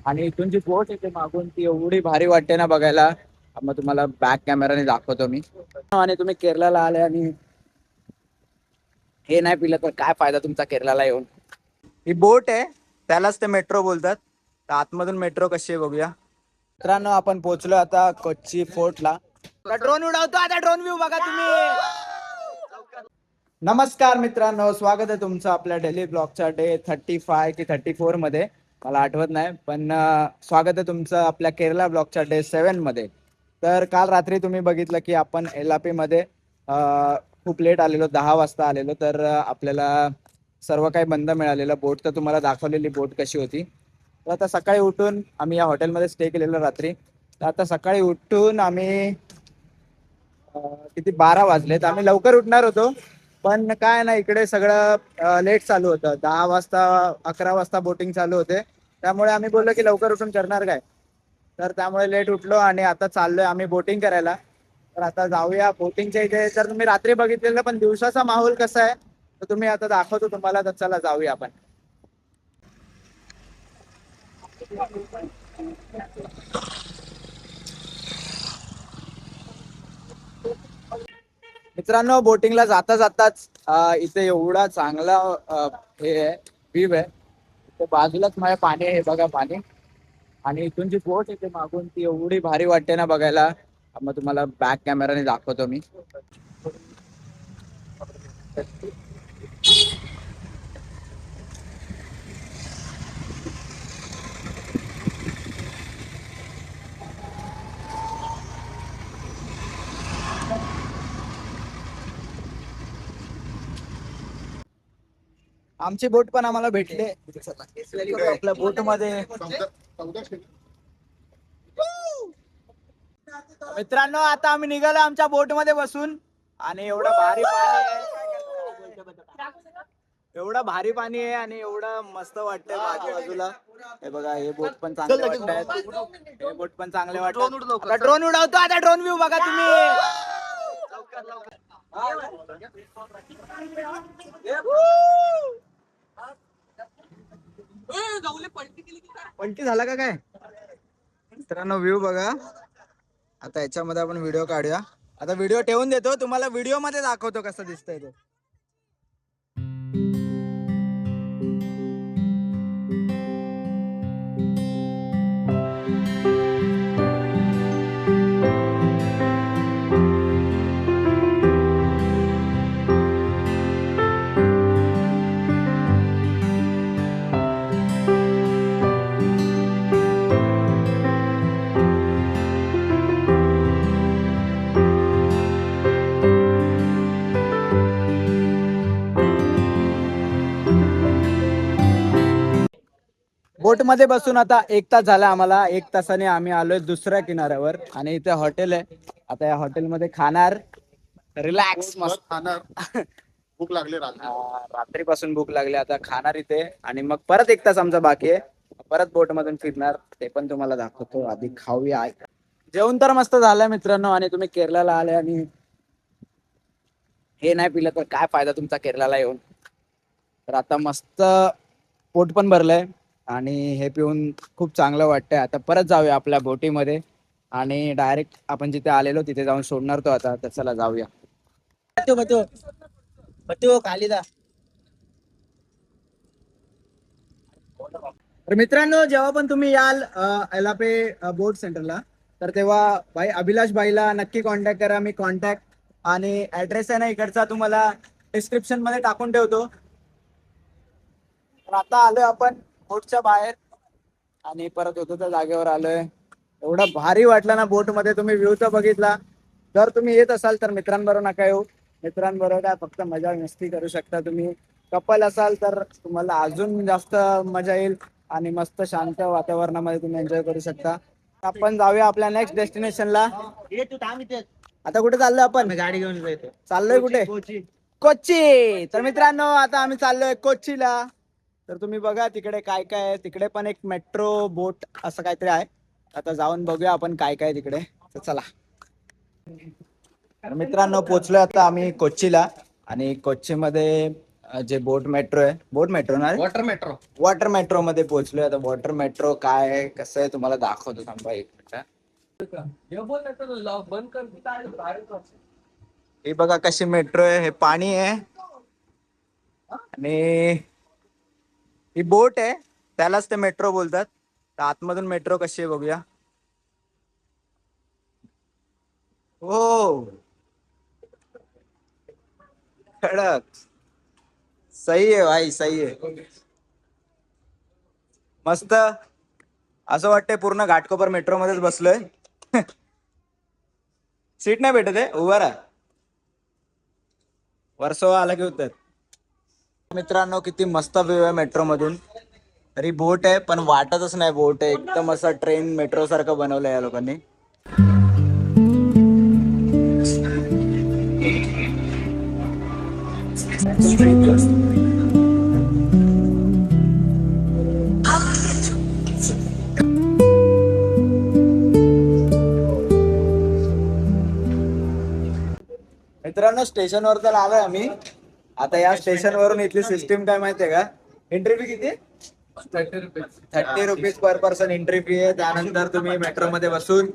आणि इथून जी बोट येते मागून ती एवढी भारी वाटते ना बघायला. मग तुम्हाला बॅक कॅमेराने दाखवतो मी. आणि तुम्ही केरळला आले आणि हे नाही पिलं तर काय फायदा तुमचा केरळला येऊन. ही बोट आहे, त्यालाच ते मेट्रो बोलतात. तर आतमधून मेट्रो कशी आहे बघूया. मित्रांनो आपण पोहोचलो आता कोच्ची फोर्टला. ड्रोन उडवतो आता, ड्रोन व्ह्यू बघा तुम्ही. नमस्कार मित्रांनो, स्वागत आहे तुमचं आपल्या डेली ब्लॉगच्या डे 35 की 34 मध्ये, मला आठवत नाही. पण स्वागत आहे तुमचं आपल्या केरला ब्लॉगच्या डे 7 मध्ये. तर काल रात्री तुम्ही बघितलं की आपण एलापी मध्ये खूप लेट आलेलो, 10 वाजता आलेलो. तर आपल्याला सर्व काही बंद मिळालेलं. बोट तर तुम्हाला दाखवलेली बोट कशी होती. तर आता सकाळी उठून आम्ही या हॉटेलमध्ये स्टे केलेलं रात्री. तर आता सकाळी उठून आम्ही किती 12 वाजलेत. आम्ही लवकर उठणार होतो, पण काय ना इकडे सगळं लेट चालू होतं. 10 वाजता 11 वाजता बोटिंग चालू होते. त्यामुळे आम्ही बोललो की लवकर उठून करणार काय. तर त्यामुळे लेट उठलो आणि आता चाललोय आम्ही बोटिंग करायला. तर आता जाऊया बोटिंगच्या इथे. तर तुम्ही रात्री बघितलेलं, पण दिवसाचा माहोल कसा आहे तर तुम्ही आता दाखवतो तुम्हाला. तर चला जाऊया आपण. मित्रांनो बोटिंगला जाता जाताच इथे एवढा चांगला हे आहे, व्ह्यू आहे. तर बाजूलाच माझ्या पाणी आहे, बघा पाणी. आणि इथून जी बोट येते मागून ती एवढी भारी वाटते ना बघायला. मग तुम्हाला बॅक कॅमेराने दाखवतो मी. आमची बोट पण आम्हाला भेटले आपल्या बोट मध्ये. मित्रांनो आता आम्ही निघालो आमच्या बोट मध्ये बसून. आणि एवढं भारी पाणी आहे, एवढं भारी पाणी आहे आणि एवढं मस्त वाटतंय बाजूबाजूला. हे बघा, हे बोट पण चांगले वाटतात, हे बोट पण चांगले वाटतात. ड्रोन उडवतो आता, ड्रोन व्ह्यू बघा तुम्ही. पलटी झाला का काय मित्रांनो, व्ह्यू बघा. आता याच्यामध्ये आपण व्हिडिओ काढूया. आता व्हिडिओ ठेवून देतो, तुम्हाला व्हिडिओ मध्ये दाखवतो कसं दिसतंय ते. बोट मध्ये बसून आता 1 तास झाला आम्हाला. 1 तासाने आम्ही आलोय दुसऱ्या किनाऱ्यावर आणि इथे हॉटेल आहे. आता या हॉटेलमध्ये खाणार, रिलॅक्स मस्त खाणार. भूक लागली रात्री. रात्रीपासून भूक लागली. आता खाणार इथे आणि मग परत 1 तास आमचा बाकी आहे. परत बोट मधून फिरणार, ते पण तुम्हाला दाखवतो. आधी खाऊया. जेवण तर मस्त झालंय मित्रांनो. आणि तुम्ही केरळला आले आणि हे नाही पिलं तर काय फायदा तुमचा केरळला येऊन. तर आता मस्त पोट पण भरलंय आणि हे पिऊन खूप चांगलं वाटतंय. आता परत जाऊया आपल्या बोटीमध्ये आणि डायरेक्ट आपण जिथे आलेलो तिथे जाऊन सोडणार तो आता. तर चला जाऊया. तर मित्रांनो जेव्हा पण तुम्ही याल एलापे बोट सेंटरला, तर तेव्हा भाई अभिलाष भाईला नक्की कॉन्टॅक्ट करा. मी कॉन्टॅक्ट आणि ऍड्रेस आहे ना इकडचा तुम्हाला डिस्क्रिप्शन मध्ये टाकून ठेवतो. तर आता आलोय आपण बोटच्या बाहेर आणि परत होतो त्या जागेवर आलोय. एवढं भारी वाटलं ना बोट मध्ये. तुम्ही व्ह्यू तर बघितला. जर तुम्ही येत असाल तर मित्रांबरोबर नका येऊ. मित्रांबरोबर काय फक्त मजा मस्ती करू शकता तुम्ही. कपल असाल तर तुम्हाला अजून जास्त मजा येईल आणि मस्त शांत वातावरणामध्ये तुम्ही एन्जॉय करू शकता. आपण जाऊया आपल्या नेक्स्ट डेस्टिनेशनला. आता कुठे चाललोय आपण? गाडी घेऊन चाललोय कुठे? कोच्ची. तर मित्रांनो आता आम्ही चाललोय कोच्चीला. तर तुम्ही बघा तिकडे काय काय आहे. तिकडे पण एक मेट्रो बोट असं काहीतरी आहे. आता जाऊन बघूया आपण काय काय तिकडे. तर चला. तर मित्रांनो पोचलोय आता आम्ही कोच्चीला. आणि कोच्चीमध्ये जे बोट मेट्रो आहे, बोट मेट्रो ना वॉटर मेट्रो. वॉटर मेट्रो मध्ये पोहोचलोय आता. वॉटर मेट्रो काय आहे कसं आहे तुम्हाला दाखवतो, थांबा एक मिनिट. हे बघा कशी मेट्रो आहे, हे पाणी आहे आणि ही बोट आहे, त्यालाच ते मेट्रो बोलतात. तर आतमधून मेट्रो कशी आहे बघूया. हो कडक, सही आहे भाई, सही आहे. मस्त. असं वाटतंय पूर्ण घाटकोपर मेट्रो मध्येच बसलोय. सीट नाही भेटत आहे, उभा राहा. वर्सोवा आला की उत्तर. मित्रांनो किती मस्त व्ह्यू आहे मेट्रो मधून. तरी बोट आहे पण वाटतच नाही बोट आहे, एकदम असं ट्रेन मेट्रो सारखं बनवलंय या लोकांनी. मित्रांनो स्टेशनवर तर आलोय आम्ही आता. या स्टेशन वरून इथली सिस्टीम काय माहितीये का, एंट्री फी किती? 30 rupees per person entry fee आहे. त्यानंतर तुम्ही मेट्रो मध्ये बसून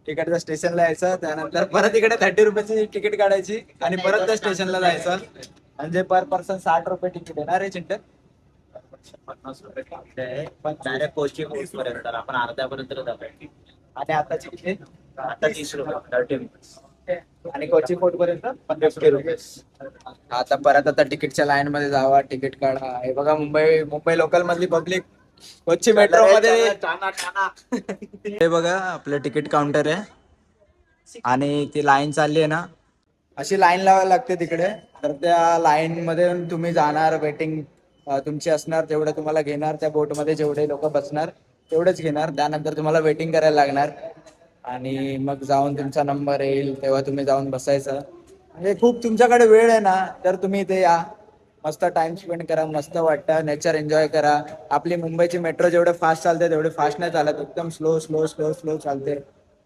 तिकडच्या स्टेशनला यायचं, त्यानंतर परत इकडे 30 रुपयाची तिकीट काढायची आणि परत त्या स्टेशनला जायचं. म्हणजे पर पर्सन 60 रुपये तिकीट आहे ना रे चिंटन? 50 रुपये आहे, पण डायरेक्ट कोची पर्यंत आपण अर्ध्यापर्यंत जातोय. आणि आताची किती? आता 30 रुपये 30 आणि कोची फोर्ट पर्यंत 50 रुपये. आता परत आता तिकीटच्या लाईन मध्ये जावा, तिकीट काढा. हे बघा मुंबई लोकल मधली पब्लिक कोची मेट्रो मध्ये. हे बघा आपलं तिकीट काउंटर आहे आणि ती लाईन चालली आहे ना, अशी लाईन लावायला लागते तिकडे. तर त्या लाईन मध्ये तुम्ही जाणार, वेटिंग तुमची असणार, तेवढं तुम्हाला घेणार. त्या बोट मध्ये जेवढे लोक बसणार तेवढेच घेणार. त्यानंतर तुम्हाला वेटिंग करायला लागणार आणि मग जाऊन तुमचा नंबर येईल तेव्हा तुम्ही जाऊन बसायचं. म्हणजे खूप तुमच्याकडे वेळ आहे ना, तर तुम्ही इथे या, मस्त टाइम स्पेंड करा, मस्त वाटतं, नेचर एन्जॉय करा. आपली मुंबईची मेट्रो जेवढे फास्ट चालते तेवढे फास्ट नाही चालत, एकदम स्लो स्लो स्लो स्लो चालते.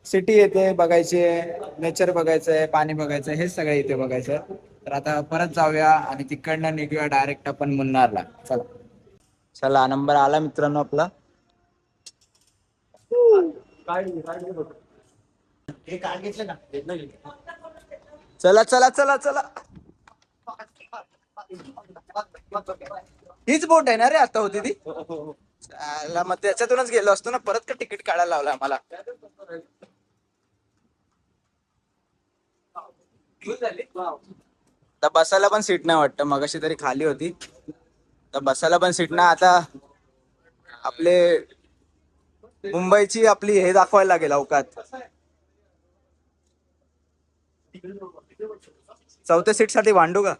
सिटी येते बघायची आहे, नेचर बघायचं आहे, पाणी बघायचं आहे, हेच सगळं इथे बघायचं. तर आता परत जाऊया आणि तिकडनं निघूया डायरेक्ट आपण मुन्नारला. चला चला, नंबर आला मित्रांनो आपला. हे कार्ड घेतलं ना? चला चला चला चला. हीच बोट आहे ना रे आता होती ती? चला, मग त्याच्यातूनच गेलो असतो ना, परत का तिकीट काढायला लावलं आम्हाला? तर बसायला पण सीट नाही वाटतं, मगाशी तरी खाली होती. तर बसायला पण सीट नाही. आता आपले मुंबईची आपली हे दाखवायला लागेल अवकात. चौथ्या सीट साठी भांडू का?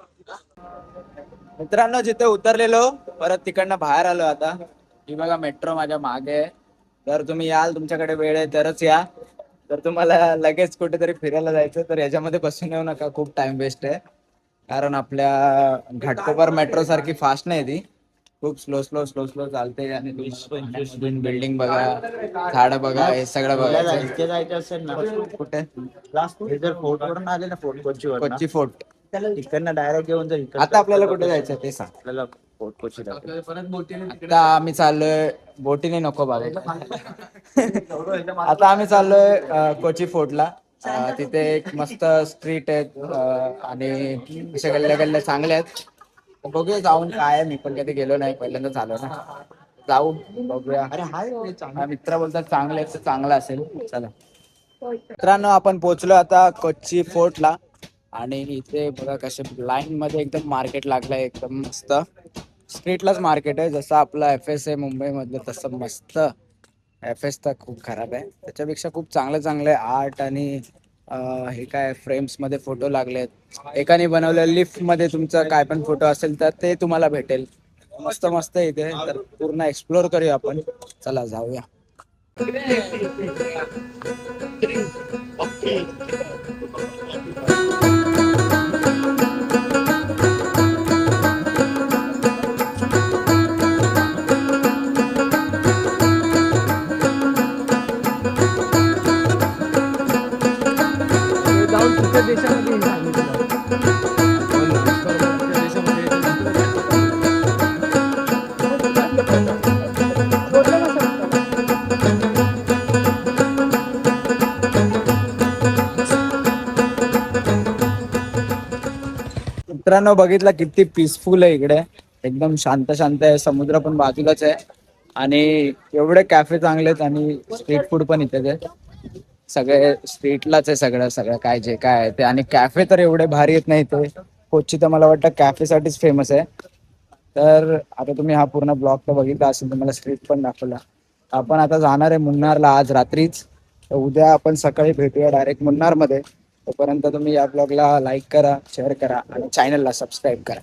मित्रांनो जिथे उतरलेलो परत तिकडनं बाहेर आलो आता. ही बघा मेट्रो माझ्या मागे आहे. जर तुम्ही याल, तुमच्याकडे वेळ आहे तरच या. जर तुम्हाला लगेच कुठेतरी फिरायला जायचं तर याच्यामध्ये बसून येऊ नका, खूप टाइम वेस्ट आहे. कारण आपल्या घाटकोपर मेट्रो सारखी फास्ट नाही ती, खूप स्लो स्लो स्लो स्लो चालते. आणि बिल्डिंग बघा, झाड बघा, हे सगळं बघायचं. इथे जायचं असेल ना, कुठे? हे जर फोर्ट वरून आले ना, कोची फोर्ट, तिकडनं डायरेक्ट येऊन जर आता आपल्याला कुठे जायचं ते सांग. आपल्याला फोर्ट कोची आता आम्ही चाललोय बोटीने, नको बाबा. आता आम्ही चाललोय कोची फोर्टला. तिथे एक मस्त स्ट्रीट आहेत आणि अशा गल्ल्या गल्ल्या चांगल्या आहेत. बघूया जाऊन काय आहे, मी पण कधी गेलो नाही, पहिल्यांदा झालो ना. जाऊ बघूया. अरे हाय मित्र बोलतात चांगलं आहे तर चांगलं असेल. चला मित्रांनो, आपण पोहोचलो आता कोची फोर्टला आणि इथे बघा कसे लाईन मध्ये एकदम मार्केट लागलंय, एकदम मस्त स्ट्रीटलाच मार्केट आहे. जसं आपलं FS आहे मुंबई मधलं तसं मस्त. FS तर खूप खराब आहे, त्याच्यापेक्षा खूप चांगलं चांगलं आर्ट आणि हे काय फ्रेम्स मध्ये फोटो लागलेत. एकाने बनवलेलं लिफ्ट मध्ये तुमचं काय पण फोटो असेल तर ते तुम्हाला भेटेल. मस्त मस्त इथे. तर पूर्ण एक्सप्लोर करूया आपण. चला जाऊया. मित्रांनो बघितलं किती पीसफुल आहे इकडे, एकदम शांत शांत आहे. समुद्र पण बाजूलाच आहे आणि एवढे कॅफे चांगले आहेत आणि स्ट्रीट फूड पण इथेच आहे. सगळे स्ट्रीटलाच आहे सगळं सगळं काय जे काय आहे ते. आणि कॅफे तर एवढे भारी येत नाही ते. कोची तर मला वाटतं कॅफेसाठीच फेमस आहे. तर आता तुम्ही हा पूर्ण ब्लॉग तर बघितला असेल, तुम्हाला स्ट्रीट पण दाखवला. आपण आता जाणार आहे मुन्नारला आज रात्रीच. तर उद्या आपण सकाळी भेटूया डायरेक्ट मुन्नारमध्ये. तोपर्यंत तुम्ही या ब्लॉगला लाईक करा, शेअर करा आणि चॅनलला सबस्क्राईब करा.